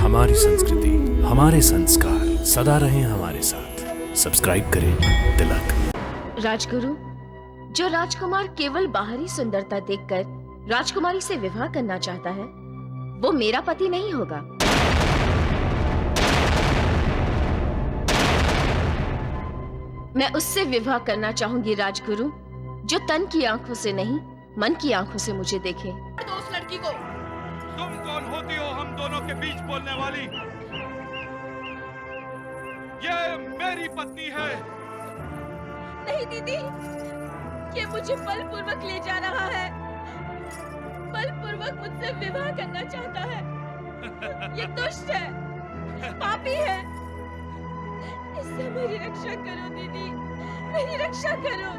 हमारी संस्कृति, हमारे संस्कार सदा रहें हमारे साथ। सब्सक्राइब करें तिलक। राजगुरु, जो राजकुमार केवल बाहरी सुंदरता देखकर राजकुमारी से विवाह करना चाहता है, वो मेरा पति नहीं होगा। मैं उससे विवाह करना चाहूंगी राजगुरु, जो तन की आंखों से नहीं, मन की आंखों से मुझे देखे। तो उस लड़की को। तुम कौन होती हो हम दोनों के बीच बोलने वाली? ये मेरी पत्नी है। नहीं दीदी, ये मुझे बलपूर्वक ले जा रहा है, बलपूर्वक मुझसे विवाह करना चाहता है। ये दुष्ट है, पापी है। इससे मेरी रक्षा करो दीदी, मेरी रक्षा करो।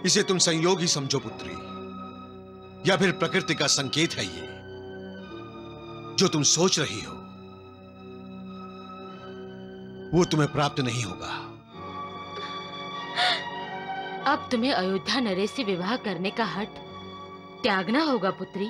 इसे तुम संयोग ही समझो पुत्री, या फिर प्रकृति का संकेत है ये। जो तुम सोच रही हो वो तुम्हें प्राप्त नहीं होगा। अब तुम्हें अयोध्या नरेश से विवाह करने का हठ त्यागना होगा पुत्री।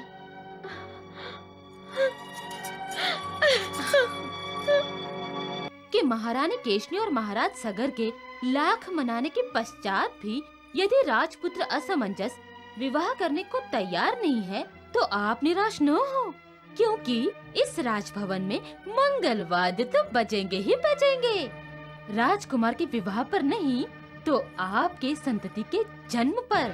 कि महारानी केशनी और महाराज सगर के लाख मनाने के पश्चात भी यदि राजपुत्र असमंजस विवाह करने को तैयार नहीं है, तो आप निराश न हो, क्योंकि इस राजभवन में मंगलवाद्य तो बजेंगे ही बजेंगे। राजकुमार के विवाह पर नहीं, तो आपके संतति के जन्म पर।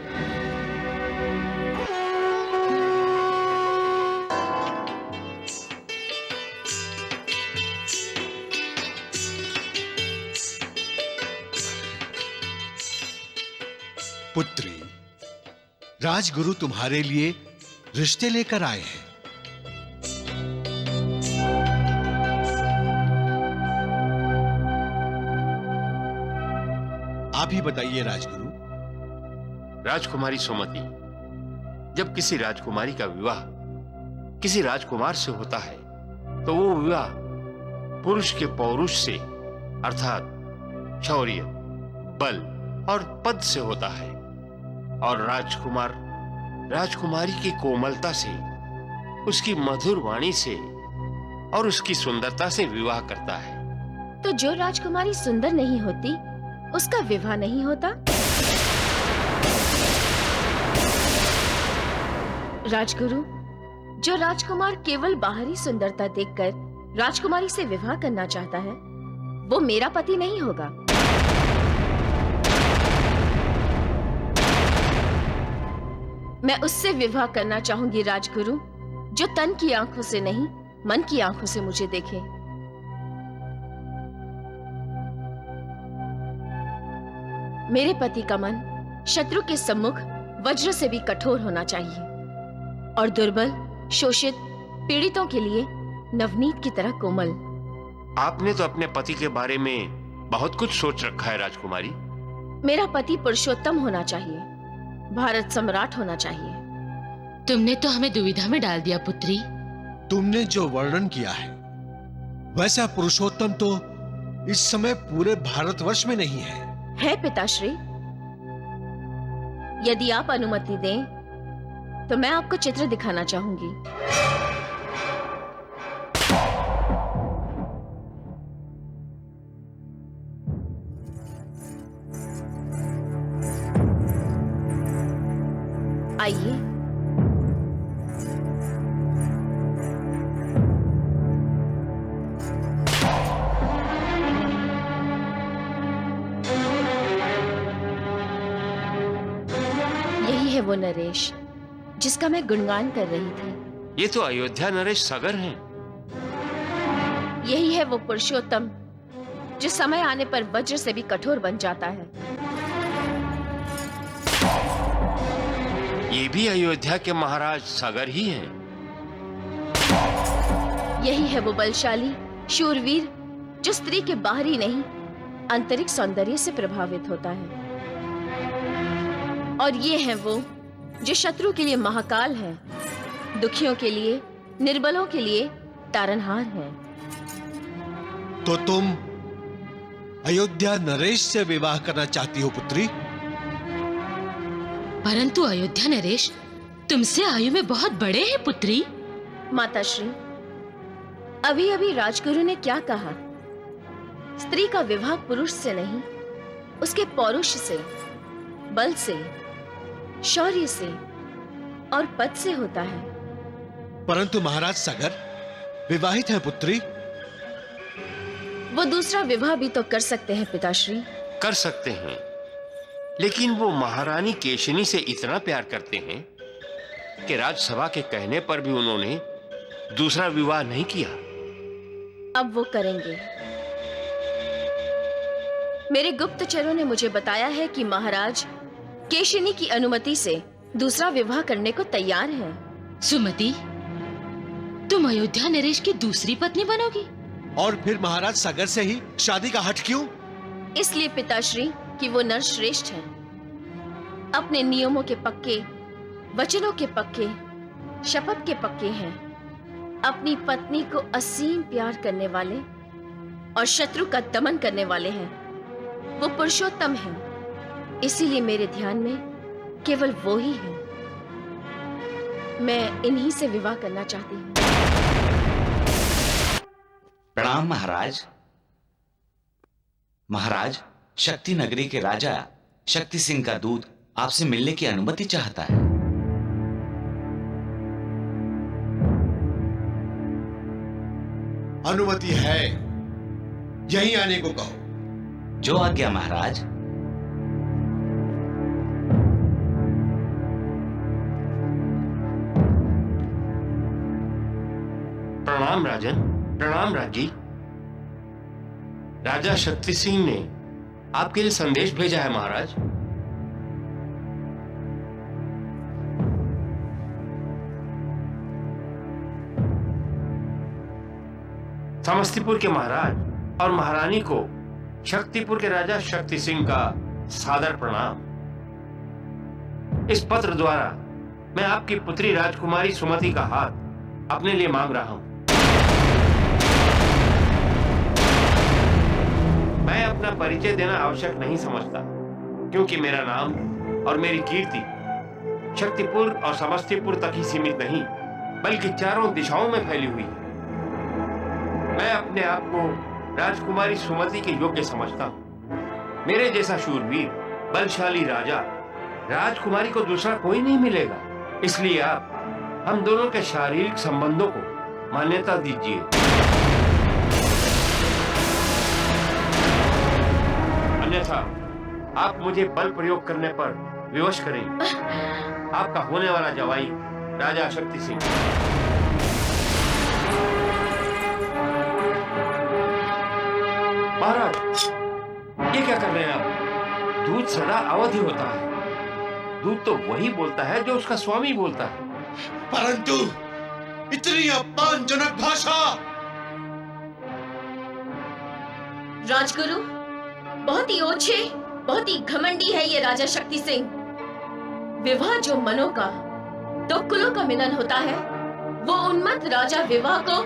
पुत्री, राजगुरु तुम्हारे लिए रिश्ते लेकर आए हैं। आप ही बताइए राजगुरु। राजकुमारी सुमति, जब किसी राजकुमारी का विवाह किसी राजकुमार से होता है, तो वो विवाह पुरुष के पौरुष से अर्थात शौर्य, बल और पद से होता है, और राजकुमार राजकुमारी की कोमलता से, उसकी मधुर वाणी से और उसकी सुंदरता से विवाह करता है। तो जो राजकुमारी सुंदर नहीं होती, उसका विवाह नहीं होता। राजगुरु, जो राजकुमार केवल बाहरी सुंदरता देखकर राजकुमारी से विवाह करना चाहता है, वो मेरा पति नहीं होगा। मैं उससे विवाह करना चाहूंगी राजगुरु, जो तन की आंखों से नहीं, मन की आंखों से मुझे देखे। मेरे पति का मन शत्रु के सम्मुख वज्र से भी कठोर होना चाहिए, और दुर्बल, शोषित, पीड़ितों के लिए नवनीत की तरह कोमल। आपने तो अपने पति के बारे में बहुत कुछ सोच रखा है राजकुमारी। मेरा पति पुरुषोत्तम होना चाहिए, भारत सम्राट होना चाहिए। तुमने तो हमें दुविधा में डाल दिया पुत्री। तुमने जो वर्णन किया है, वैसा पुरुषोत्तम तो इस समय पूरे भारतवर्ष में नहीं है। है पिताश्री, यदि आप अनुमति दें, तो मैं आपको चित्र दिखाना चाहूंगी। आइए। यही है वो नरेश जिसका मैं गुणगान कर रही थी। ये तो अयोध्या नरेश सगर हैं। यही है वो पुरुषोत्तम जो समय आने पर वज्र से भी कठोर बन जाता है। ये भी अयोध्या के महाराज सगर ही हैं। यही है वो बलशाली शूरवीर जो स्त्री के बाहरी नहीं, आंतरिक सौंदर्य से प्रभावित होता है। और ये है वो जो शत्रु के लिए महाकाल है, दुखियों के लिए, निर्बलों के लिए तारनहार है। तो तुम अयोध्या नरेश से विवाह करना चाहती हो पुत्री? परंतु अयोध्या नरेश तुमसे आयु में बहुत बड़े हैं पुत्री। माताश्री, अभी अभी राजगुरु ने क्या कहा? स्त्री का विवाह पुरुष से नहीं, उसके पौरुष से, बल से, शौर्य से और पद से होता है। परंतु महाराज सगर विवाहित है पुत्री। वो दूसरा विवाह भी तो कर सकते हैं पिताश्री। कर सकते हैं, लेकिन वो महारानी केशिनी से इतना प्यार करते हैं कि राजसभा के कहने पर भी उन्होंने दूसरा विवाह नहीं किया। अब वो करेंगे। मेरे गुप्तचरों ने मुझे बताया है कि महाराज केशिनी की अनुमति से दूसरा विवाह करने को तैयार हैं। सुमति, तुम अयोध्या नरेश की दूसरी पत्नी बनोगी? और फिर महाराज सगर से ही शादी का हठ क्यों? इसलिए पिताश्री कि वो नर श्रेष्ठ हैं, अपने नियमों के पक्के, वचनों के पक्के, शपथ के पक्के हैं, अपनी पत्नी को असीम प्यार करने वाले और शत्रु का दमन करने वाले हैं। वो पुरुषोत्तम हैं, इसीलिए मेरे ध्यान में केवल वो ही हैं। मैं इन्हीं से विवाह करना चाहती हूँ। प्रणाम महाराज। महाराज, शक्ति नगरी के राजा शक्ति सिंह का दूत आपसे मिलने की अनुमति चाहता है। अनुमति है, यहीं आने को कहो। जो आज्ञा महाराज। प्रणाम राजन, प्रणाम राजी। राजा शक्ति सिंह ने आपके लिए संदेश भेजा है महाराज। समस्तीपुर के महाराज और महारानी को शक्तिपुर के राजा शक्ति सिंह का सादर प्रणाम। इस पत्र द्वारा मैं आपकी पुत्री राजकुमारी सुमति का हाथ अपने लिए मांग रहा हूं। मैं अपना परिचय देना आवश्यक नहीं समझता, क्योंकि मेरा नाम और मेरी कीर्ति शक्तिपुर और समस्तीपुर तक ही सीमित नहीं, बल्कि चारों दिशाओं में फैली हुई है। मैं अपने आप को राजकुमारी सुमति के योग्य समझता हूं। मेरे जैसा शूरवीर, बलशाली राजा राजकुमारी को दूसरा कोई नहीं मिलेगा। इसलिए आप हम दोनों के शारीरिक संबंधों को मान्यता दीजिए। अन्यथा आप मुझे बल प्रयोग करने पर विवश करेंगे। आपका होने वाला जवाई राजा शक्ति सिंह। महाराज, ये क्या कर रहे हैं आप? दूध सदा अवधि होता है। दूध तो वही बोलता है जो उसका स्वामी बोलता है। परंतु इतनी अपमानजनक भाषा! राजगुरु, बहुत ही ओछे, बहुत ही घमंडी है ये राजा शक्ति सिंह। विवाह जो मनों का, दो कुलों का मिलन होता है, वो उन्मत्त राजा विवाह को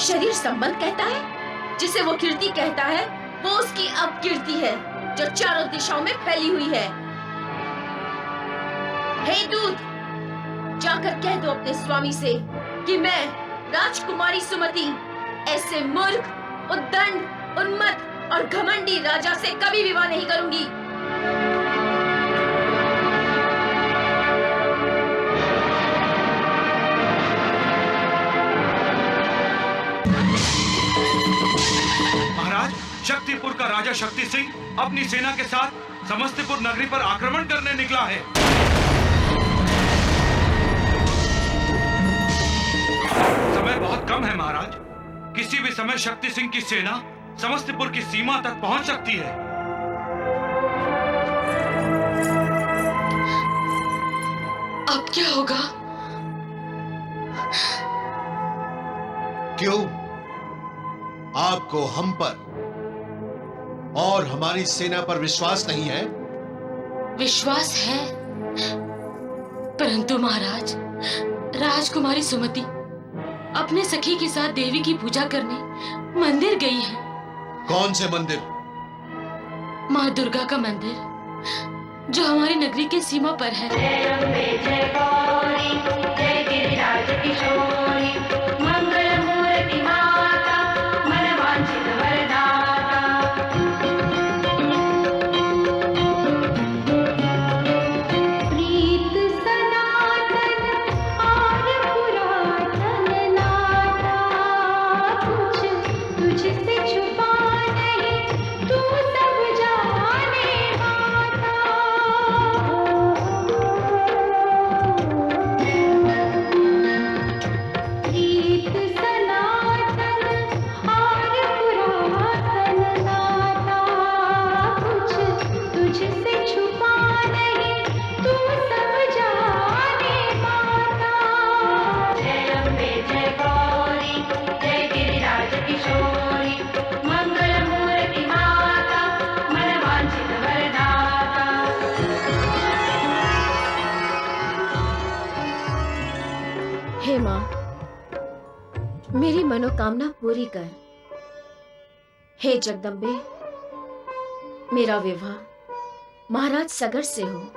शरीर संबंध कहता है। जिसे वो कीर्ति कहता है, वो उसकी अपकीर्ति है जो चारों दिशाओं में फैली हुई है। हे दूत, जाकर कह दो अपने स्वामी से कि मैं राजकुमारी सुमति ऐसे मूर्ख, उद्दंड, उन्मत्त और घमंडी राजा से कभी विवाह नहीं करूंगी। महाराज, शक्तिपुर का राजा शक्ति सिंह अपनी सेना के साथ समस्तीपुर नगरी पर आक्रमण करने निकला है। समय बहुत कम है महाराज। किसी भी समय शक्ति सिंह की सेना समस्तीपुर की सीमा तक पहुंच सकती है। अब क्या होगा? क्यों? आपको हम पर और हमारी सेना पर विश्वास नहीं है? विश्वास है, परंतु महाराज, राजकुमारी सुमति अपने सखी के साथ देवी की पूजा करने मंदिर गई है। कौन से मंदिर? माँ दुर्गा का मंदिर, जो हमारी नगरी के सीमा पर है। जय गिरिराज किशोरी, मंगल मूर्ति माता किशोरी मंगल मूर्ति माता मनवांछित वरदाता। हे माँ, मेरी मनोकामना पूरी कर। हे जगदम्बे, मेरा विवाह महाराज सगर से हो।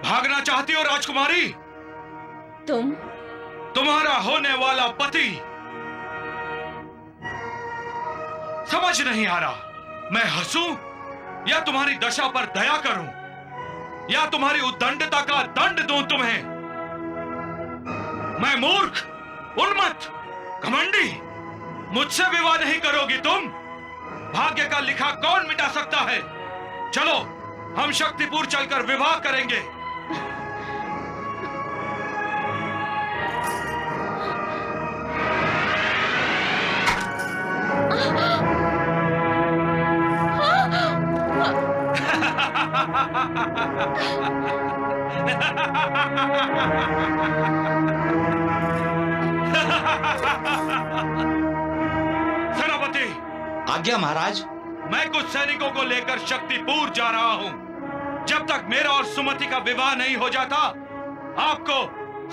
भागना चाहती हो राजकुमारी? तुम्हारा होने वाला पति समझ नहीं आ रहा। मैं हंसूं या तुम्हारी दशा पर दया करूं या तुम्हारी उद्दंडता का दंड दूं तुम्हें? मैं मूर्ख, उन्मत्त, घमंडी, मुझसे विवाह नहीं करोगी तुम? भाग्य का लिखा कौन मिटा सकता है? चलो हम शक्तिपुर चलकर विवाह करेंगे। सेनापति, आज्ञा महाराज। मैं कुछ सैनिकों को लेकर शक्तिपुर जा रहा हूं। जब तक मेरा और सुमति का विवाह नहीं हो जाता, आपको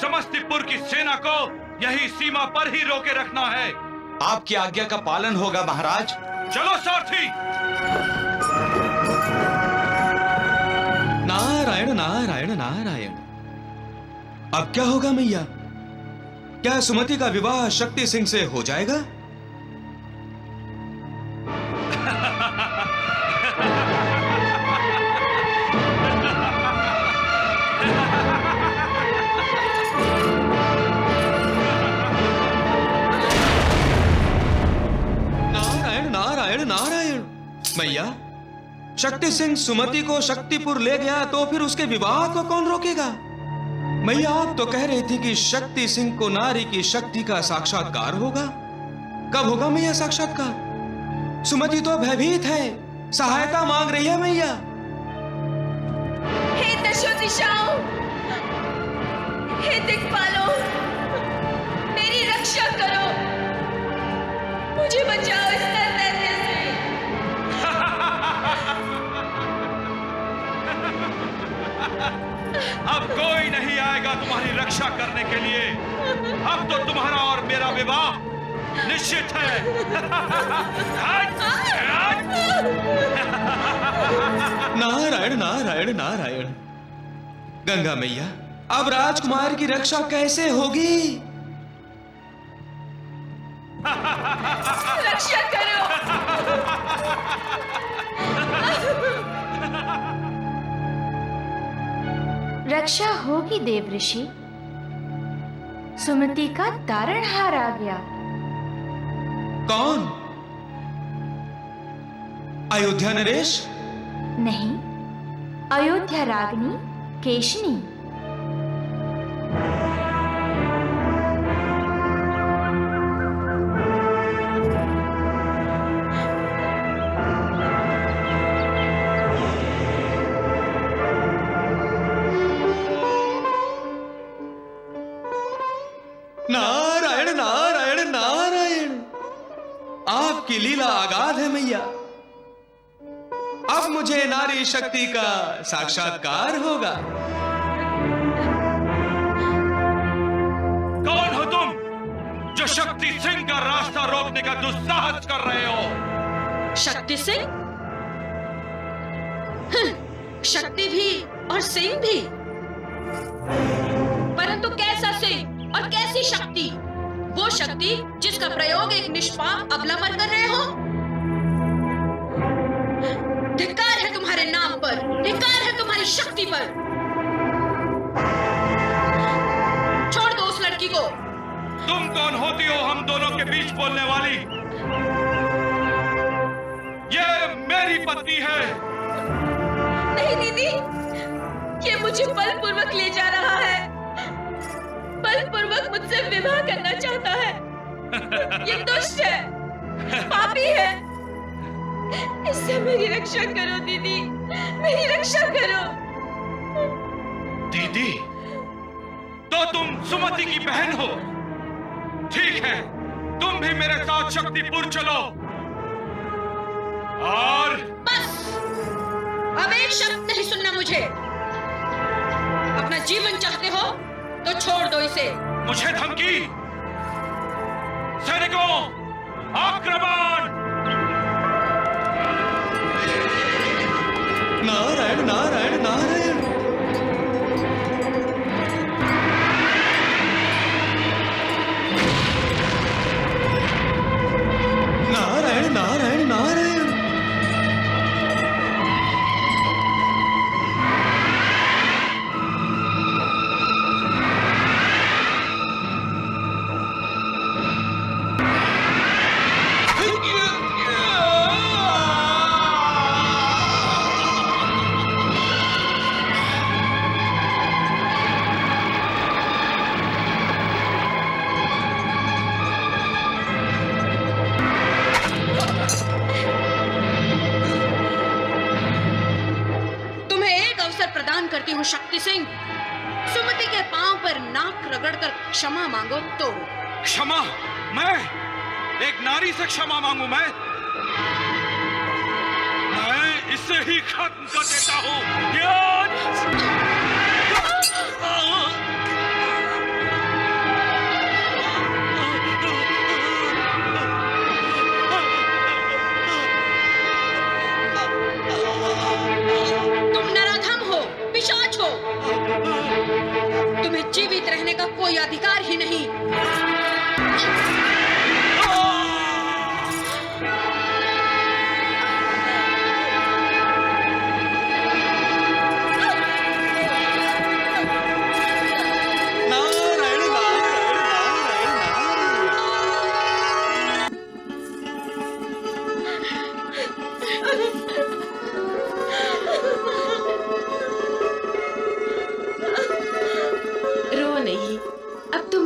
समस्तीपुर की सेना को यही सीमा पर ही रोके रखना है। आपकी आज्ञा का पालन होगा महाराज। चलो सारथी। नारायण नारायण नारायण। अब क्या होगा मैया? क्या सुमति का विवाह शक्ति सिंह से हो जाएगा? नारायण नारायण नारायण। मैया, शक्ति सिंह सुमति को शक्तिपुर ले गया तो फिर उसके विवाह को कौन रोकेगा? मैया, आप तो कह रही थी कि शक्ति सिंह को नारी की शक्ति का साक्षात्कार होगा। कब होगा मैया साक्षात्कार? सुमति तो भयभीत है, सहायता मांग रही है मैया। हे दशो दिशाओं, हे दिक्पालों, मेरी रक्षा करो, मुझे बचाओ इस दैत्य से। अब कोई नहीं आएगा तुम्हारी रक्षा करने के लिए। अब तो तुम्हारा और मेरा विवाह निश्चित है। नारायण नारायण नारायण। गंगा मैया, अब राजकुमार की रक्षा कैसे होगी? रक्षा करो। रक्षा होगी देव ऋषि। सुमति का तारणहार आ गया। कौन? अयोध्या नरेश? नहीं, अयोध्या रागनी केशनी। नारायण नारायण नारायण। आपकी लीला अगाध है मैया। अब मुझे नारी शक्ति का साक्षात्कार होगा। कौन हो तुम जो शक्ति सिंह का रास्ता रोकने का दुस्साहस कर रहे हो? शक्ति सिंह? शक्ति भी और सिंह भी। परंतु कैसा सिंह और कैसी शक्ति? वो शक्ति जिसका प्रयोग एक निष्पाप अबला पर कर रहे हो। धिक्कार है तुम्हारे नाम पर, धिक्कार है तुम्हारी शक्ति पर। छोड़ दो उस लड़की को। तुम कौन होती हो हम दोनों के बीच बोलने वाली? ये मेरी पत्नी है। नहीं दीदी, ये मुझे बलपूर्वक ले जा रहा है, बलपूर्वक मुझसे विवाह करना चाहता है। ये दुष्ट है, पापी है। इससे मेरी रक्षा करो दीदी, मेरी रक्षा करो। दीदी, तो तुम सुमति की बहन हो। ठीक है, तुम भी मेरे साथ शक्तिपुर चलो। और बस, अब एक शब्द नहीं सुनना मुझे। अपना जीवन चाहते हो तो छोड़ दो इसे। मुझे धमकी? सैनिकों, आक्रमण! नारायण नारायण नारायण। नारायण नारायण नारायण। करती हूँ शक्ति सिंह। सुमति के पांव पर नाक रगड़कर क्षमा मांगो तो। क्षमा? मैं एक नारी से क्षमा मांगू? मैं इसे ही खत्म कर देता हूँ। तुम्हें जीवित रहने का कोई अधिकार ही नहीं।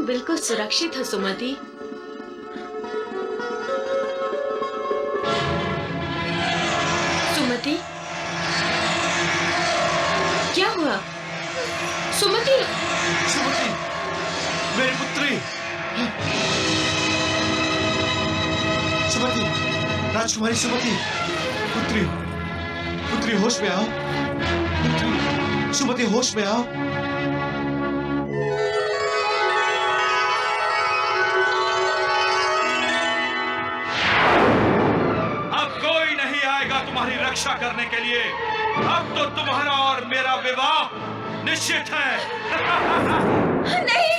बिल्कुल सुरक्षित हो सुमति। सुमति, क्या हुआ? सुमति, सुमति, मेरी पुत्री। सुमति, राजकुमारी सुमति, पुत्री, पुत्री होश में आओ। पुत्री, सुमति होश में आओ। तुम्हारी रक्षा करने के लिए। अब तो तुम्हारा और मेरा विवाह निश्चित है। नहीं,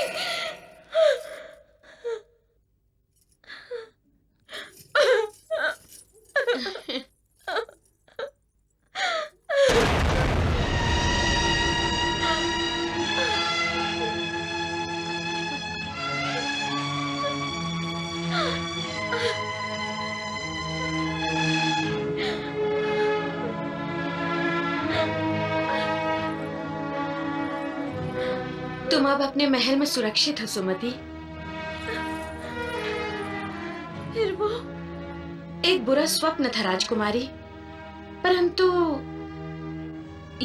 तुम अब अपने महल में सुरक्षित हो सुमति। फिर वो एक बुरा स्वप्न था राजकुमारी, परंतु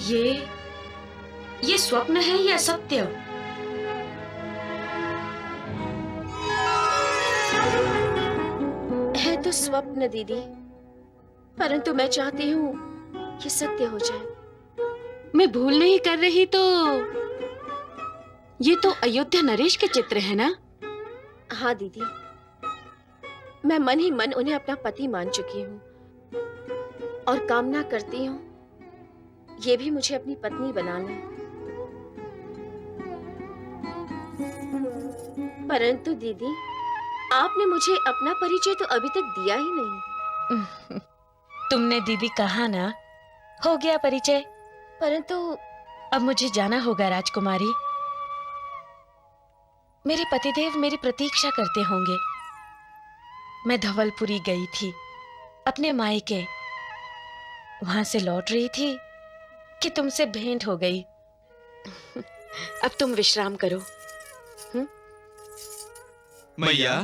ये स्वप्न है या सत्य? है तो स्वप्न दीदी, परंतु मैं चाहती हूँ ये सत्य हो जाए। मैं भूल नहीं कर रही तो ये तो अयोध्या नरेश के चित्र है ना? हाँ दीदी, मैं मन ही मन उन्हें अपना पति मान चुकी हूँ और कामना करती हूँ ये भी मुझे अपनी पत्नी बनाना। परंतु दीदी, आपने मुझे अपना परिचय तो अभी तक दिया ही नहीं। तुमने दीदी कहा ना, हो गया परिचय। परंतु अब मुझे जाना होगा राजकुमारी। मेरे पतिदेव मेरी प्रतीक्षा करते होंगे। मैं धवलपुरी गई थी अपने मायके। वहां से लौट रही थी कि तुमसे भेंट हो गई। अब तुम विश्राम करो। मैया,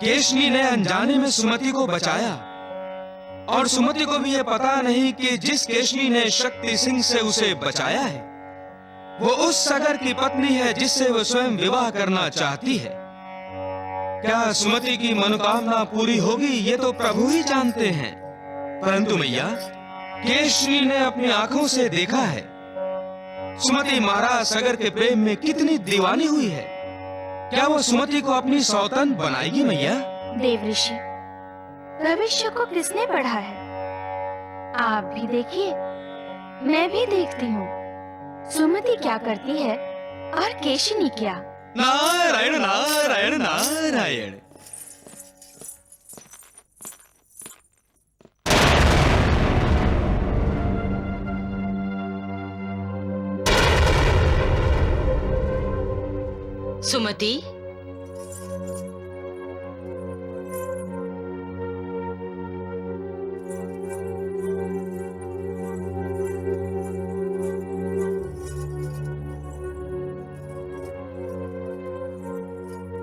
केशनी ने अनजाने में सुमति को बचाया, और सुमति को भी ये पता नहीं कि जिस केशनी ने शक्ति सिंह से उसे बचाया है वो उस सगर की पत्नी है जिससे वो स्वयं विवाह करना चाहती है। क्या सुमति की मनोकामना पूरी होगी ये तो प्रभु ही जानते हैं। परंतु मैया, केशनी ने अपनी आंखों से देखा है सुमति महाराज सगर के प्रेम में कितनी दीवानी हुई है। क्या वो सुमति को अपनी सौतन बनाएगी मैया? देवऋषि, भविष्य को किसने पढ़ा है? आप भी देखिए, मैं भी देखती हूँ सुमति क्या करती है और केशिनी क्या। नारायण नारायण नारायण। सुमति,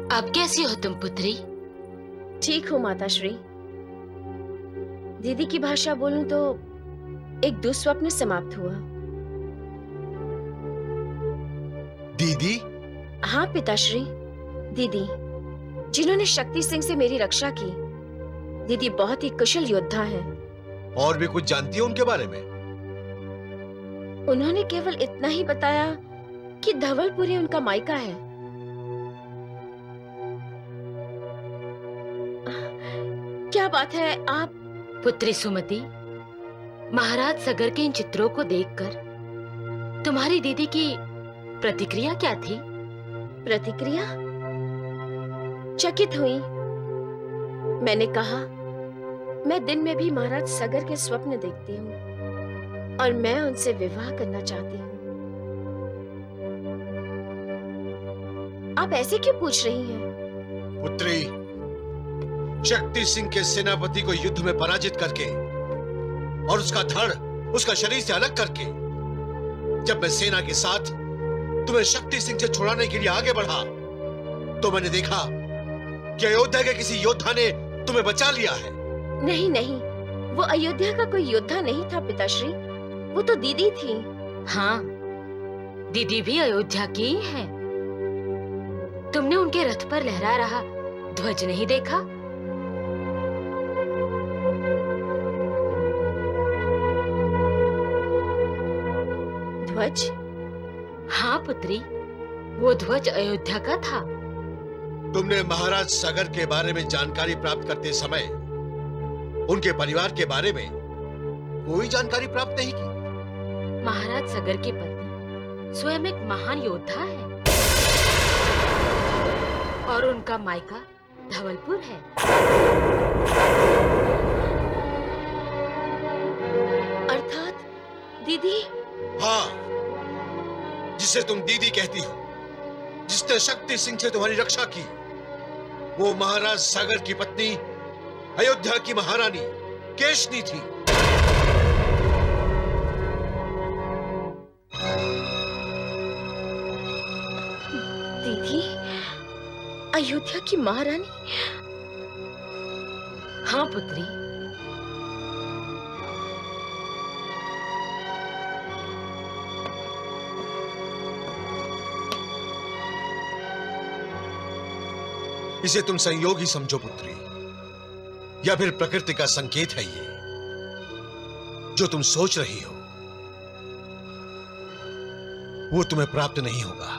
अब कैसी हो तुम पुत्री? ठीक हूँ माताश्री। दीदी की भाषा बोलूं तो एक दुस्वप्न समाप्त हुआ। दीदी? हाँ पिताश्री, दीदी जिन्होंने शक्ति सिंह से मेरी रक्षा की। दीदी बहुत ही कुशल योद्धा है। और भी कुछ जानती हो उनके बारे में? उन्होंने केवल इतना ही बताया कि धवलपुरी उनका मायका है। क्या बात है आप? पुत्री सुमति, महाराज सगर के इन चित्रों को देखकर तुम्हारी दीदी की प्रतिक्रिया क्या थी? प्रतिक्रिया? चकित हुई। मैंने कहा, मैं दिन में भी महाराज सगर के स्वप्न देखती हूँ और मैं उनसे विवाह करना चाहती हूँ। आप ऐसे क्यों पूछ रही हैं? पुत्री, शक्ति सिंह के सेनापति को युद्ध में पराजित करके और उसका धड़ उसका शरीर से अलग करके जब मैं सेना के साथ तुम्हें शक्ति सिंह से छुड़ाने के लिए आगे बढ़ा तो मैंने देखा कि अयोध्या के किसी योद्धा ने तुम्हें बचा लिया है। नहीं नहीं, वो अयोध्या का कोई योद्धा नहीं था पिताश्री, वो तो दीदी थी। हाँ, दीदी भी अयोध्या की ही है। तुमने उनके रथ पर लहरा रहा ध्वज नहीं देखा? ध्वज? हाँ पुत्री, वो ध्वज अयोध्या का था। तुमने महाराज सगर के बारे में जानकारी प्राप्त करते समय उनके परिवार के बारे में कोई जानकारी प्राप्त नहीं की? महाराज सगर की पत्नी स्वयं एक महान योद्धा है और उनका मायका धवलपुर है। अर्थात दीदी? हाँ, जिसे तुम दीदी कहती हो, जिसने शक्ति सिंह से तुम्हारी रक्षा की, वो महाराज सागर की पत्नी अयोध्या की महारानी केशनी थी। दीदी, अयोध्या की महारानी? हाँ पुत्री, इसे तुम संयोग ही समझो पुत्री, या फिर प्रकृति का संकेत है ये। जो तुम सोच रही हो वो तुम्हें प्राप्त नहीं होगा।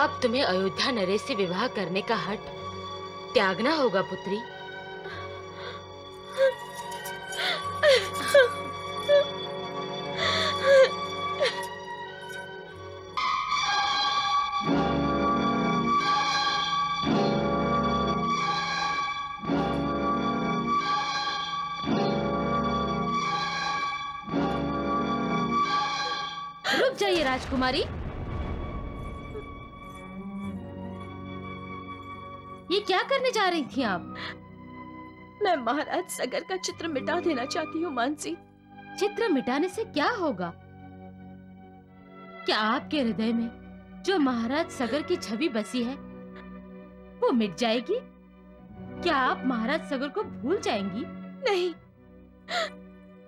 अब तुम्हें अयोध्या नरेश से विवाह करने का हठ त्यागना होगा पुत्री। जाइए राजकुमारी। ये क्या करने जा रही थी आप? मैं महाराज सगर का चित्र मिटा देना चाहती हूँ मानसी। चित्र मिटाने से क्या होगा? क्या आपके हृदय में जो महाराज सगर की छवि बसी है वो मिट जाएगी? क्या आप महाराज सगर को भूल जाएंगी? नहीं,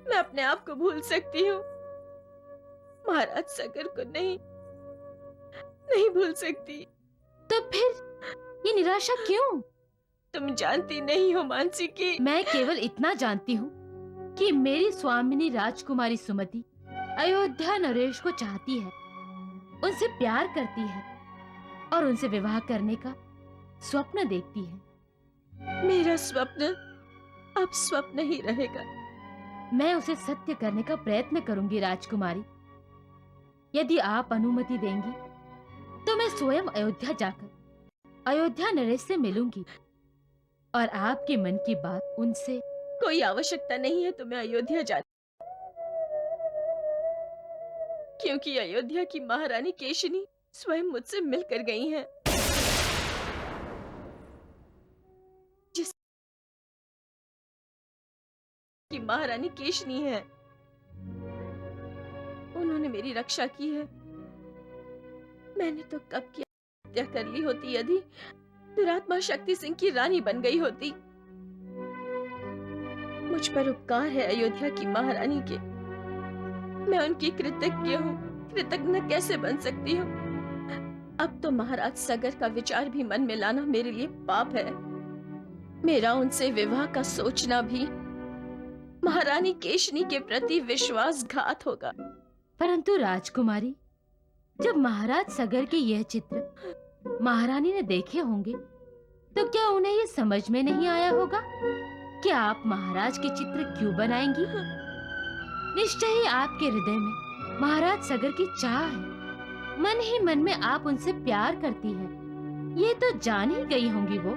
मैं अपने आप को भूल सकती हूँ, महाराज सगर को नहीं भूल सकती। तो फिर ये निराशा क्यों? तुम जानती नहीं हो मानसी की मैं केवल इतना जानती हूँ कि मेरी स्वामिनी राजकुमारी सुमति अयोध्या नरेश को चाहती है, उनसे प्यार करती है और उनसे विवाह करने का स्वप्न देखती है। मेरा स्वप्न अब स्वप्न ही रहेगा। मैं उसे सत्य करने का प्रयत्न करूंगी राजकुमारी। यदि आप अनुमति देंगी तो मैं स्वयं अयोध्या जाकर अयोध्या नरेश से मिलूंगी और आपके मन की बात उनसे। कोई आवश्यकता नहीं है तुम्हें अयोध्या जाने, क्योंकि अयोध्या की महारानी केशिनी स्वयं मुझसे मिलकर गई हैं। जिस की महारानी केशिनी है, उन्होंने मेरी रक्षा की है। मैंने तो कब की हत्या कर ली होती यदि दुरात्मा शक्ति सिंह की रानी बन गई होती। मुझ पर उपकार है अयोध्या की महारानी के, मैं उनकी कृतज्ञ हूँ। कृतज्ञ कैसे बन सकती हूँ? अब तो महाराज सगर का विचार भी मन में लाना मेरे लिए पाप है। मेरा उनसे विवाह का सोचना भी महारानी केशनी के प्रति विश्वासघात होगा। परंतु राजकुमारी, जब महाराज सगर के यह चित्र महारानी ने देखे होंगे तो क्या उन्हें ये समझ में नहीं आया होगा कि आप महाराज के चित्र क्यों बनाएंगी? निश्चय ही आपके हृदय में महाराज सगर की चाह है। मन ही मन में आप उनसे प्यार करती हैं। ये तो जान ही गई होंगी वो।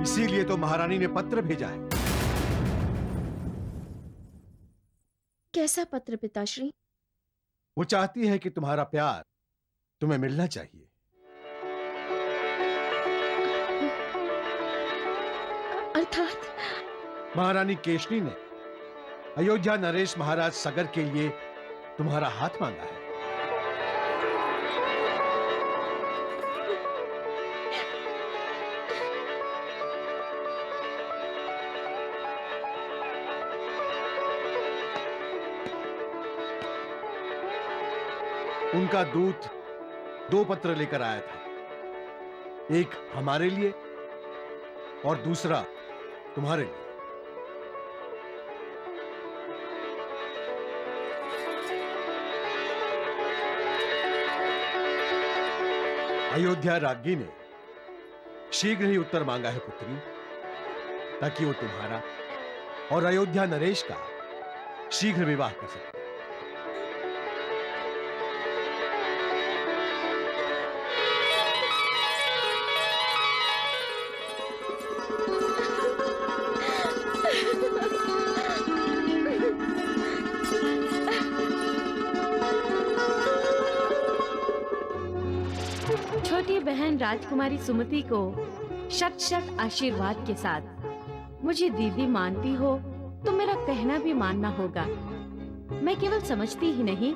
इसीलिए तो महारानी ने पत्र भेजा है। कैसा पत्र पिताश्री? वो चाहती है कि तुम्हारा प्यार तुम्हें मिलना चाहिए। अर्थात महारानी केशनी ने अयोध्या नरेश महाराज सगर के लिए तुम्हारा हाथ मांगा है। उनका दूत 2 पत्र लेकर आया था, एक हमारे लिए और दूसरा तुम्हारे लिए। अयोध्या राज्ञी ने शीघ्र ही उत्तर मांगा है पुत्री, ताकि वो तुम्हारा और अयोध्या नरेश का शीघ्र विवाह कर सके। छोटी बहन राजकुमारी सुमति को शत शत आशीर्वाद के साथ मुझे दीदी मानती हो तो मेरा कहना भी मानना होगा। मैं केवल समझती ही नहीं,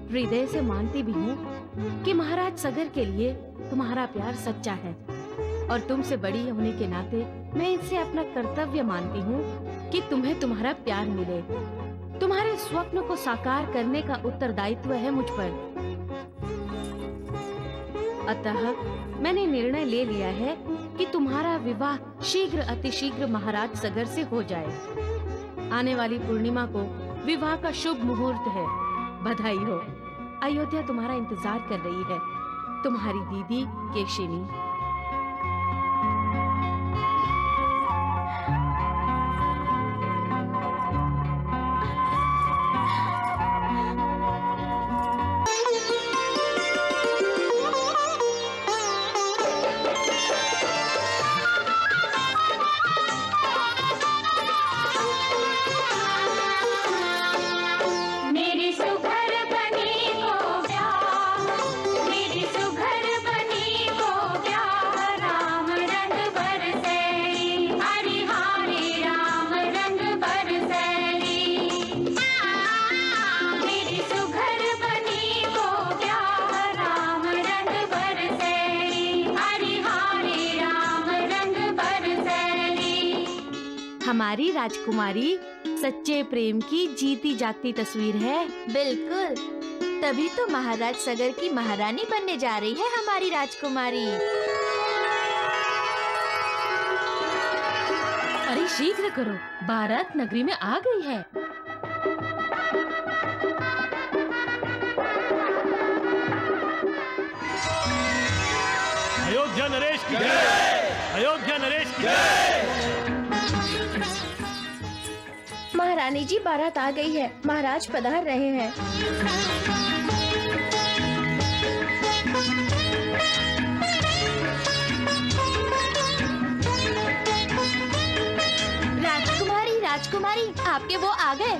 हृदय से मानती भी हूँ कि महाराज सगर के लिए तुम्हारा प्यार सच्चा है और तुमसे बड़ी होने के नाते मैं इसे अपना कर्तव्य मानती हूँ कि तुम्हें तुम्हारा प्यार मिले। तुम्हारे स्वप्न को साकार करने का उत्तरदायित्व है मुझ पर। अतः मैंने निर्णय ले लिया है कि तुम्हारा विवाह शीघ्र अतिशीघ्र महाराज सगर से हो जाए। आने वाली पूर्णिमा को विवाह का शुभ मुहूर्त है। बधाई हो। अयोध्या तुम्हारा इंतजार कर रही है। तुम्हारी दीदी केशिनी। मेरे हमारी राजकुमारी सच्चे प्रेम की जीती जागती तस्वीर है। बिल्कुल, तभी तो महाराज सगर की महारानी बनने जा रही है हमारी राजकुमारी। अरे शीघ्र करो, बारात नगरी में आ गई है। अयोध्या नरेश की जय! अयोध्या नरेश की जय! महारानी जी, बारात आ गई है, महाराज पधार रहे हैं। राजकुमारी, राजकुमारी, आपके वो आ गए।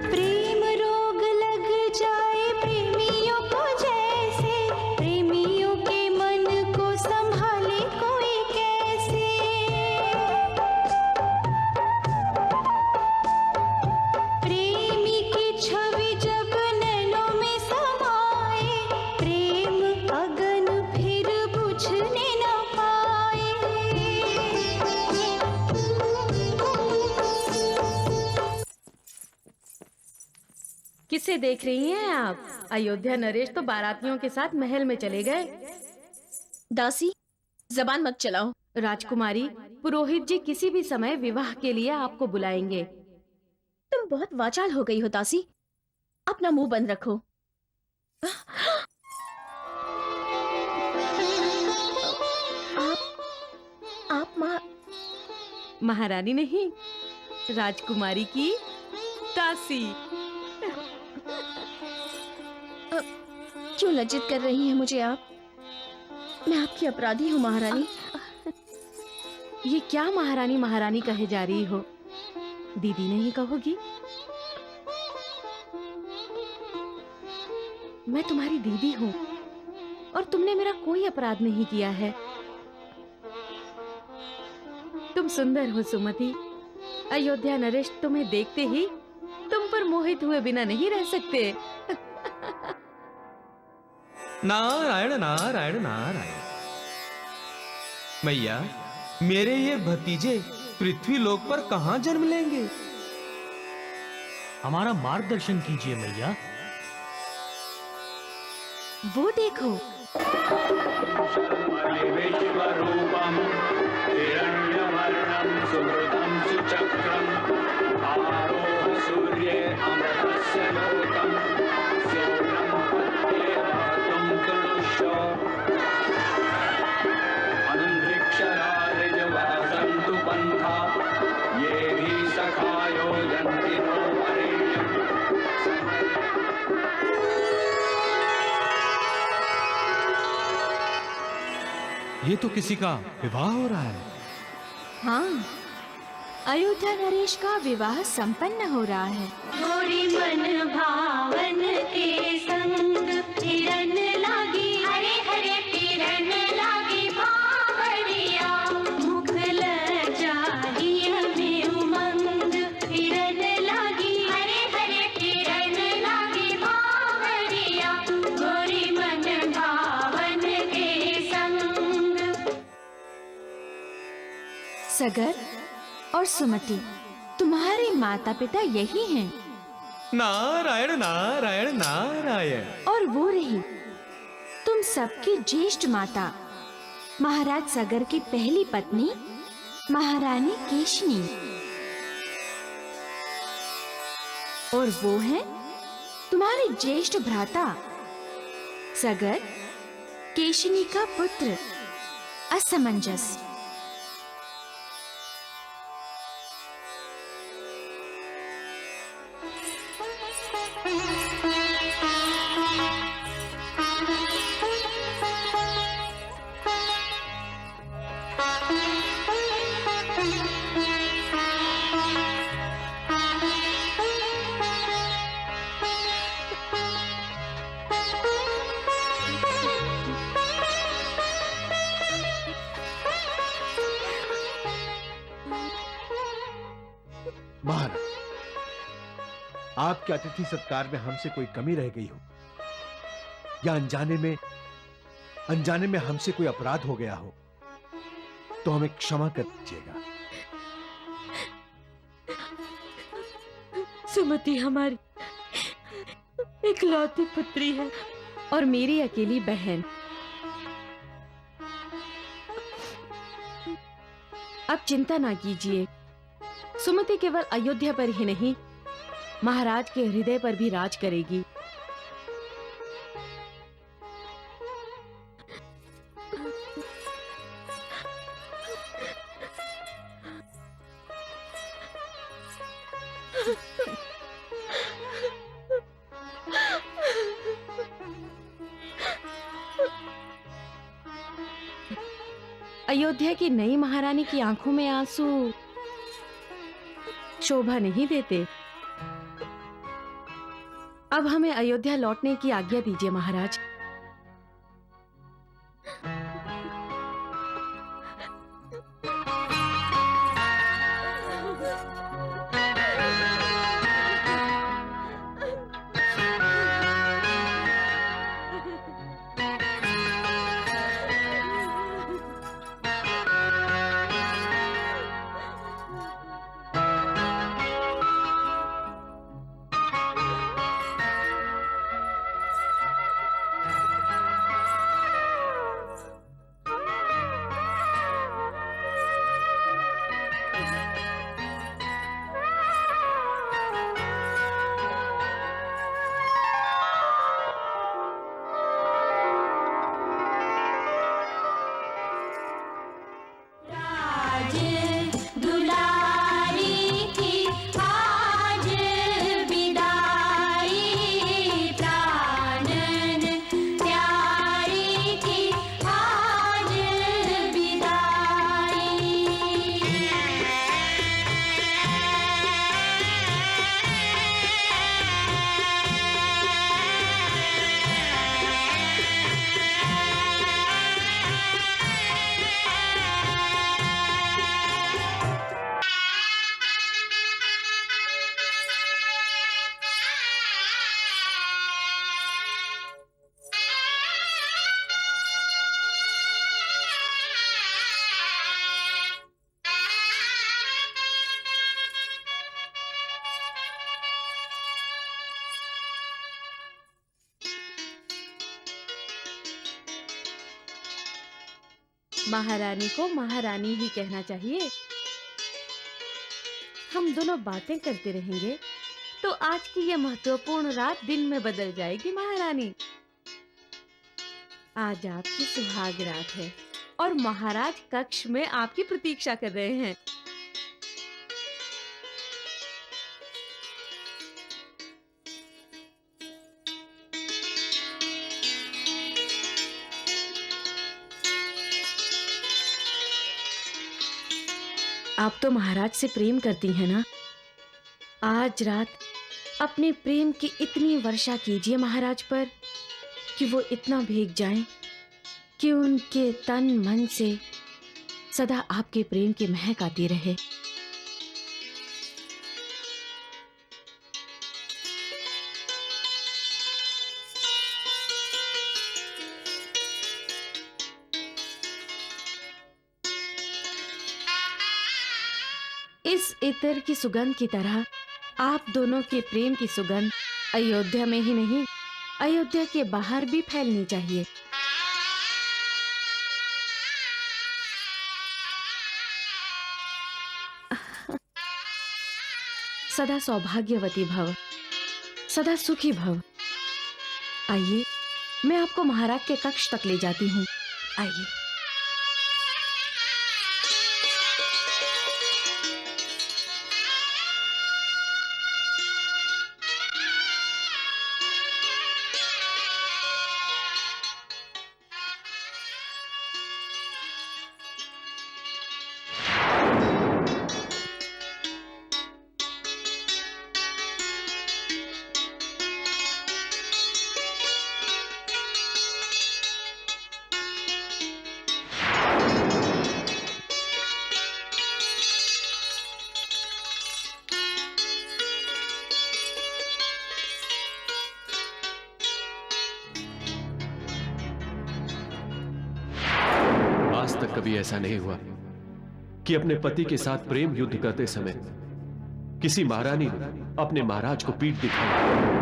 प्रेम रोग लग जाए प्रेमियों को, जैसे प्रेमियों के मन को संभाले कोई कैसे। प्रेमी की छवि जब नैनों में समाए, प्रेम अगन फिर बुझने न पाए। किसे देख रही हैं आप? अयोध्या नरेश तो बारातियों के साथ महल में चले गए। दासी, जबान मत चलाओ। राजकुमारी, पुरोहित जी किसी भी समय विवाह के लिए आपको बुलाएंगे। तुम बहुत वाचाल हो गई हो दासी, अपना मुंह बंद रखो। आप महारानी नहीं, राजकुमारी की दासी। क्यों लज्जित कर रही हैं मुझे आप? मैं आपकी अपराधी हूँ महारानी। ये क्या महारानी महारानी कहे जा रही हो? दीदी नहीं कहोगी? मैं तुम्हारी दीदी हूँ और तुमने मेरा कोई अपराध नहीं किया है। तुम सुंदर हो सुमति। अयोध्या नरेश तुम्हें देखते ही तुम पर मोहित हुए बिना नहीं रह सकते। नारायण नारायण नारायण। मैया, मेरे ये भतीजे पृथ्वी लोक पर कहाँ जन्म लेंगे? हमारा मार्गदर्शन कीजिए मैया। वो देखो, विश्वरूपम हिरण्यवर्णं सुहृदं सुचक्रं आरोह सूर्ये अमृतस्य लोकं सोनं पत्ये महतं तनुष्य अनन्धिक्षरारिजवसन्तु पन्था ये हि सखायो यन्ति नो वरेण्यम्। ये तो किसी का विवाह हो रहा है। हाँ, अयोध्या नरेश का विवाह संपन्न हो रहा है। गोरी मन भावन के संग हिरन लागी, हरे हरे हिरन लागी भावरिया, मुख लजाई हमें उमंग, हिरन लागी, हरे हरे हिरन लागी भावरिया, गोरी मन भावन के संग। सगर और सुमति, तुम्हारे माता पिता यही हैं। नारायण नारायण नारायण। और वो रही तुम सबकी ज्येष्ठ माता, महाराज सगर की पहली पत्नी महारानी केशनी। और वो है तुम्हारे ज्येष्ठ भ्राता सगर, केशनी का पुत्र असमंजस। महाराज, आपके अतिथि सत्कार में हमसे कोई कमी रह गई हो या अनजाने में हमसे कोई अपराध हो गया हो तो हमें क्षमा कर दीजिएगा। सुमति हमारी इकलौती पुत्री है और मेरी अकेली बहन। अब चिंता ना कीजिए, सुमति केवल अयोध्या पर ही नहीं, महाराज के हृदय पर भी राज करेगी। अयोध्या की नई महारानी की आंखों में आंसू शोभा नहीं देते। अब हमें अयोध्या लौटने की आज्ञा दीजिए महाराज। महारानी को महारानी ही कहना चाहिए। हम दोनों बातें करते रहेंगे तो आज की यह महत्वपूर्ण रात दिन में बदल जाएगी महारानी। आज आपकी सुहाग रात है और महाराज कक्ष में आपकी प्रतीक्षा कर रहे हैं। आप तो महाराज से प्रेम करती हैं ना? आज रात अपने प्रेम की इतनी वर्षा कीजिए महाराज पर कि वो इतना भीग जाएं कि उनके तन मन से सदा आपके प्रेम की महक आती रहे। इस इत्र की सुगंध की तरह आप दोनों के प्रेम की सुगंध अयोध्या में ही नहीं, अयोध्या के बाहर भी फैलनी चाहिए। सदा सौभाग्यवती भव, सदा सुखी भव। आइए, मैं आपको महाराज के कक्ष तक ले जाती हूँ। आइए। तक कभी ऐसा नहीं हुआ कि अपने पति के साथ प्रेम युद्ध करते समय किसी महारानी ने अपने महाराज को पीठ दिखाई।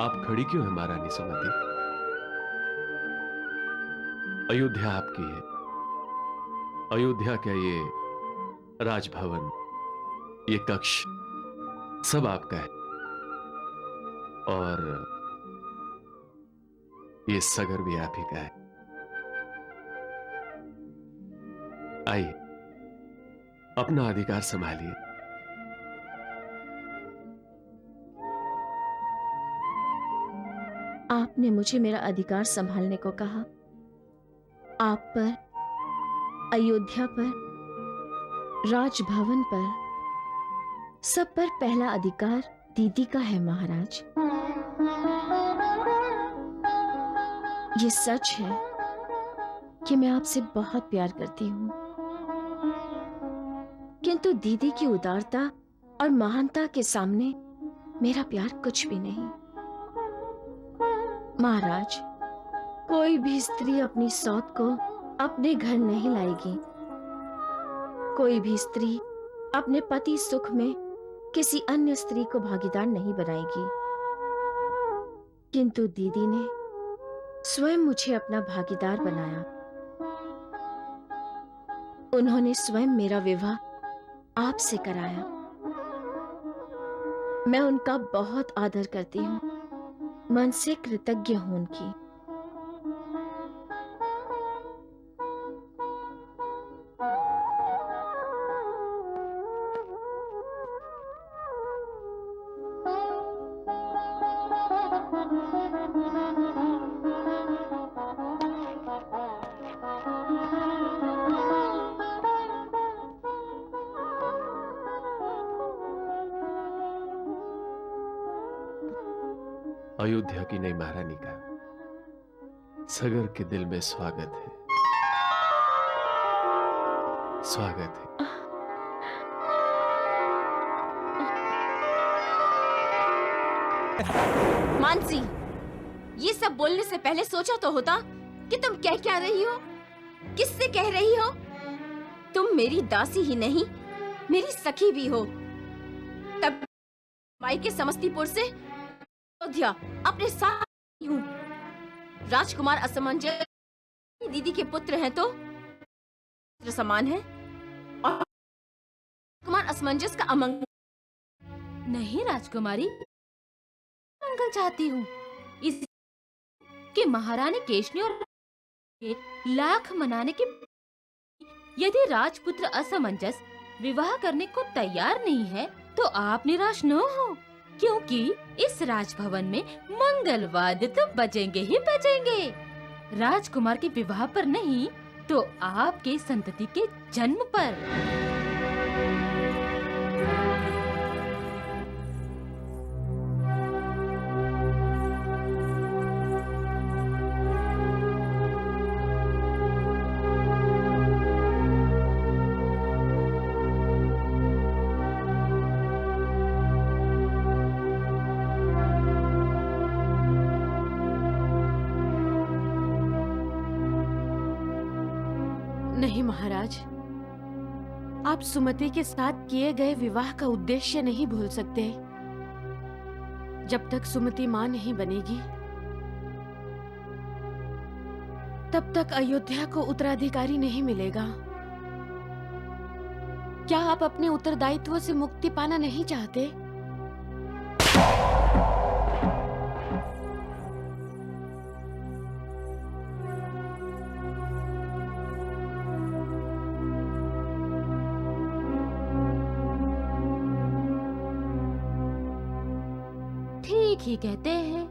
आप खड़ी क्यों है महारानी सुमति? अयोध्या आपकी है। अयोध्या का ये राजभवन, ये कक्ष सब आपका है, और ये सगर भी आप ही का है। आइए, अपना अधिकार संभालिए। आपने मुझे मेरा अधिकार संभालने को कहा। आप पर, अयोध्या पर, राजभवन पर, सब पर पहला अधिकार दीदी का है महाराज। ये सच है कि मैं आपसे बहुत प्यार करती हूँ, किंतु दीदी की उदारता और महानता के सामने मेरा प्यार कुछ भी नहीं। महाराज, कोई भी स्त्री अपनी सौत को अपने घर नहीं लाएगी। कोई भी स्त्री अपने पति सुख में किसी अन्य स्त्री को भागीदार नहीं बनाएगी, किंतु दीदी ने स्वयं मुझे अपना भागीदार बनाया। उन्होंने स्वयं मेरा विवाह आपसे कराया। मैं उनका बहुत आदर करती हूँ, मन से कृतज्ञ हूं उनकी। अयोध्या की नई महारानी का सगर के दिल में स्वागत है, स्वागत है। मानसी, ये सब बोलने से पहले सोचा तो होता कि तुम कह क्या रही हो, किससे कह रही हो। तुम मेरी दासी ही नहीं, मेरी सखी भी हो। तब मायके समस्तीपुर से अयोध्या अपने साथ हूँ। राजकुमार असमंजस दीदी के पुत्र हैं तो पुत्र समान है, और राजकुमार असमंजस का अमंगल नहीं राजकुमारी, मंगल चाहती हूँ। इस कि महारानी केशनी और लाख मनाने के यदि राजपुत्र असमंजस विवाह करने को तैयार नहीं है तो आप निराश न हो, क्योंकि इस राजभवन में मंगलवाद्य तो बजेंगे ही बजेंगे। राजकुमार के विवाह पर नहीं तो आपके संतति के जन्म पर। नहीं महाराज, आप सुमति के साथ किए गए विवाह का उद्देश्य नहीं भूल सकते। जब तक सुमति मां नहीं बनेगी, तब तक अयोध्या को उत्तराधिकारी नहीं मिलेगा। क्या आप अपने उत्तरदायित्व से मुक्ति पाना नहीं चाहते? ठीक ही कहते हैं,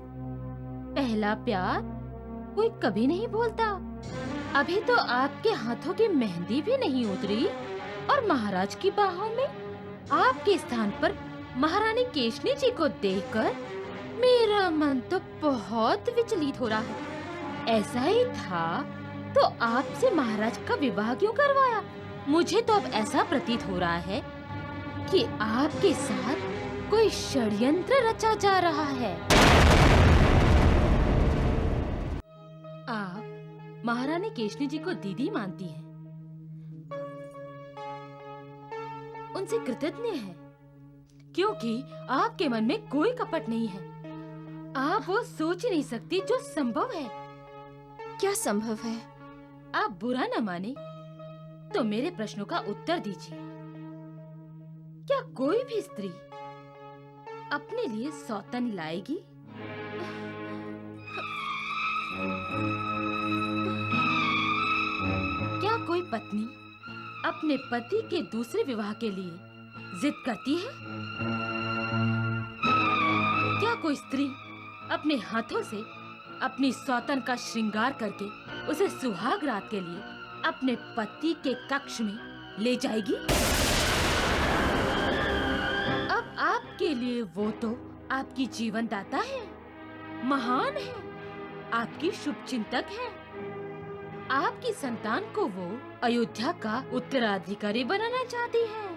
पहला प्यार कोई कभी नहीं भूलता। अभी तो आपके हाथों की मेहंदी भी नहीं उतरी और महाराज की बाहों में आपके स्थान पर महारानी केशनी जी को देखकर मेरा मन तो बहुत विचलित हो रहा है। ऐसा ही था तो आपसे महाराज का विवाह क्यों करवाया? मुझे तो अब ऐसा प्रतीत हो रहा है कि आपके साथ कोई षड्यंत्र रचा जा रहा है। आप महारानी केशनी जी को दीदी मानती हैं, उनसे कृतज्ञ हैं, क्योंकि आपके मन में कोई कपट नहीं है। आप वो सोच ही नहीं सकती जो संभव है। क्या संभव है? आप बुरा न माने तो मेरे प्रश्नों का उत्तर दीजिए। क्या कोई भी स्त्री अपने लिए सौतन लाएगी? क्या कोई पत्नी अपने पति के दूसरे विवाह के लिए जिद करती है? क्या कोई स्त्री अपने हाथों से अपनी सौतन का श्रृंगार करके उसे सुहाग रात के लिए अपने पति के कक्ष में ले जाएगी? अब आपके लिए वो तो आपकी जीवन दाता है, महान है, आपकी शुभचिंतक है। आपकी संतान को वो अयोध्या का उत्तराधिकारी बनाना चाहती है,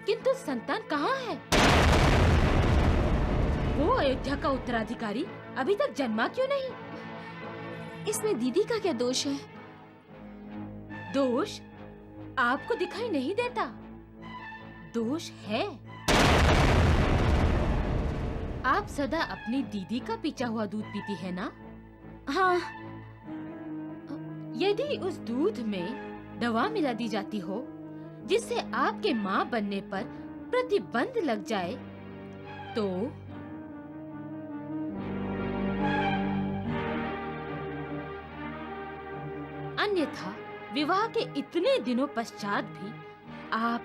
किंतु संतान कहाँ है? वो अयोध्या का उत्तराधिकारी अभी तक जन्मा क्यों नहीं? इसमें दीदी का क्या दोष है? दोष आपको दिखाई नहीं देता, दोष है। आप सदा अपनी दीदी का पीछा हुआ दूध पीती है ना? हाँ। यदि उस दूध में दवा मिला दी जाती हो जिससे आपके माँ बनने पर प्रतिबंध लग जाए तो अन्यथा विवाह के इतने दिनों पश्चात भी आप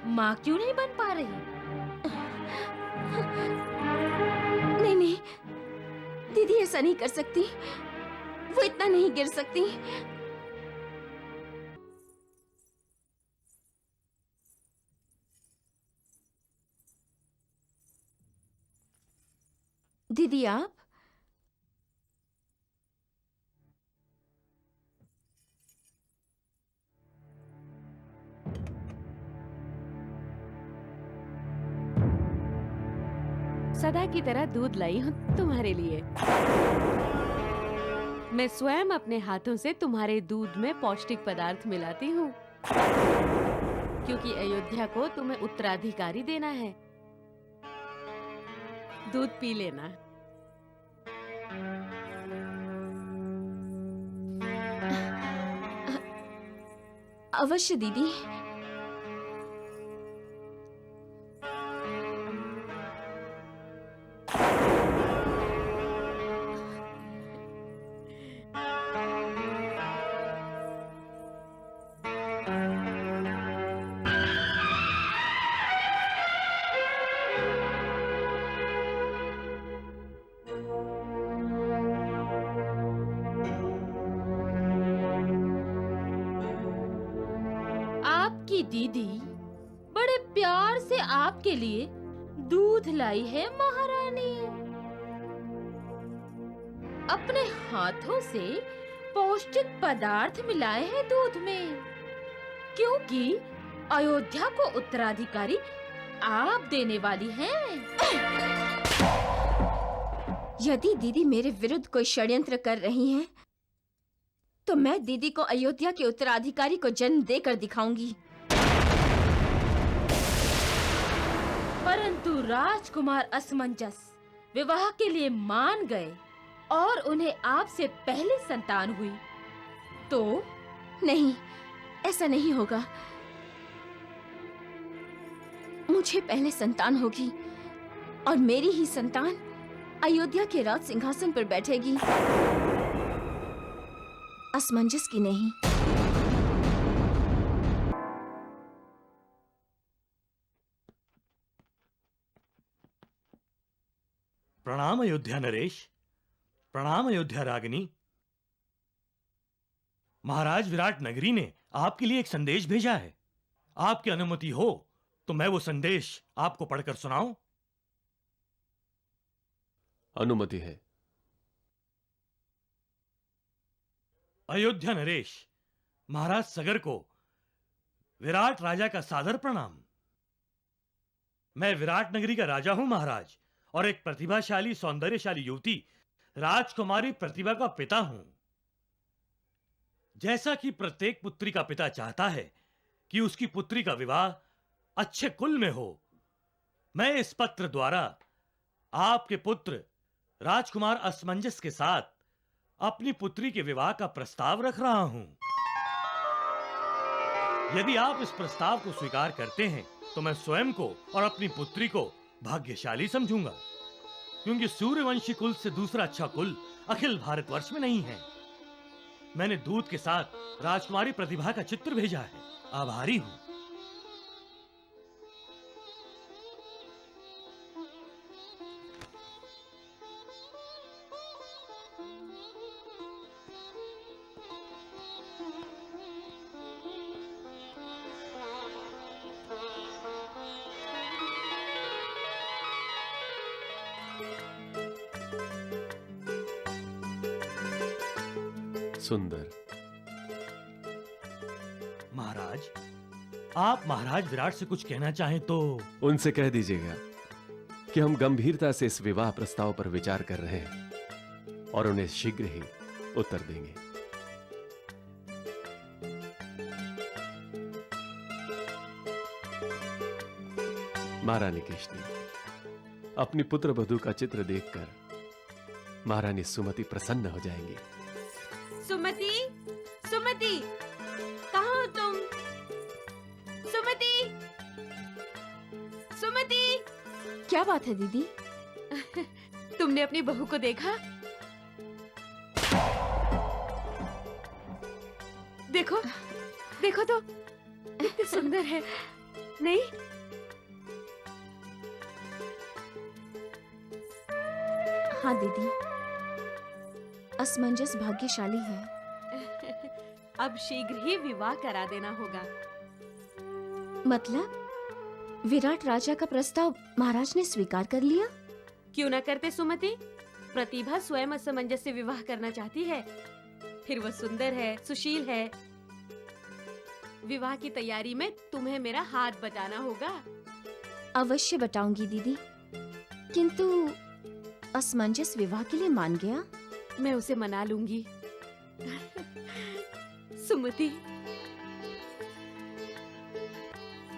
माँ क्यों नहीं बन पा रही? नहीं, दीदी ऐसा नहीं कर सकती, वो इतना नहीं गिर सकती। दीदी आप सदा की तरह दूध लाई हूँ तुम्हारे लिए। मैं स्वयं अपने हाथों से तुम्हारे दूध में पौष्टिक पदार्थ मिलाती हूँ, क्योंकि अयोध्या को तुम्हें उत्तराधिकारी देना है। दूध पी लेना। अवश्य दीदी। आपकी दीदी बड़े प्यार से आपके लिए दूध लाई है महारानी। अपने हाथों से पौष्टिक पदार्थ मिलाए हैं दूध में, क्योंकि अयोध्या को उत्तराधिकारी आप देने वाली हैं। यदि दीदी मेरे विरुद्ध कोई षड्यंत्र कर रही हैं, तो मैं दीदी को अयोध्या के उत्तराधिकारी को जन्म देकर दिखाऊंगी। परंतु राजकुमार असमंजस विवाह के लिए मान गए और उन्हें आपसे पहले संतान हुई तो? नहीं, ऐसा नहीं होगा। मुझे पहले संतान होगी और मेरी ही संतान अयोध्या के राज सिंहासन पर बैठेगी, असमंजस की नहीं। प्रणाम अयोध्या नरेश। प्रणाम अयोध्या रागिनी। महाराज विराट नगरी ने आपके लिए एक संदेश भेजा है। आपकी अनुमति हो तो मैं वो संदेश आपको पढ़कर सुनाऊं? अनुमति है। अयोध्या नरेश, महाराज सगर को विराट राजा का सादर प्रणाम। मैं विराट नगरी का राजा हूं महाराज, और एक प्रतिभाशाली सौंदर्यशाली युवती राजकुमारी प्रतिभा का पिता हूं। जैसा कि प्रत्येक पुत्री का पिता चाहता है कि उसकी पुत्री का विवाह अच्छे कुल में हो, मैं इस पत्र द्वारा आपके पुत्र राजकुमार असमंजस के साथ अपनी पुत्री के विवाह का प्रस्ताव रख रहा हूं। यदि आप इस प्रस्ताव को स्वीकार करते हैं तो मैं स्वयं को और अपनी पुत्री को भाग्यशाली समझूंगा, क्योंकि सूर्यवंशी कुल से दूसरा अच्छा कुल अखिल भारतवर्ष में नहीं है। मैंने दूत के साथ राजकुमारी प्रतिभा का चित्र भेजा है। आभारी हूं। सुंदर। महाराज, आप महाराज विराट से कुछ कहना चाहें तो? उनसे कह दीजिएगा कि हम गंभीरता से इस विवाह प्रस्ताव पर विचार कर रहे हैं और उन्हें शीघ्र ही उत्तर देंगे। महारानी केशनी, अपनी पुत्र वधू का चित्र देखकर महारानी सुमति प्रसन्न हो जाएंगी। सुमति, सुमति, कहाँ हो तुम? सुमति, सुमति। क्या बात है दीदी? तुमने अपनी बहू को देखा? देखो, देखो तो कितनी सुंदर है, नहीं? हाँ दीदी, असमंजस भाग्यशाली है। अब शीघ्र ही विवाह करा देना होगा। मतलब विराट राजा का प्रस्ताव महाराज ने स्वीकार कर लिया? क्यों न करते सुमति? प्रतिभा स्वयं असमंजस से विवाह करना चाहती है, फिर वह सुंदर है, सुशील है। विवाह की तैयारी में तुम्हें मेरा हाथ बटाना होगा। अवश्य बटाऊंगी दीदी, किंतु असमंजस विवाह के लिए मान गया? मैं उसे मना लूंगी। सुमति,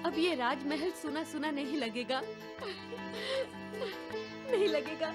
अब ये राजमहल सुना सुना नहीं लगेगा, नहीं लगेगा।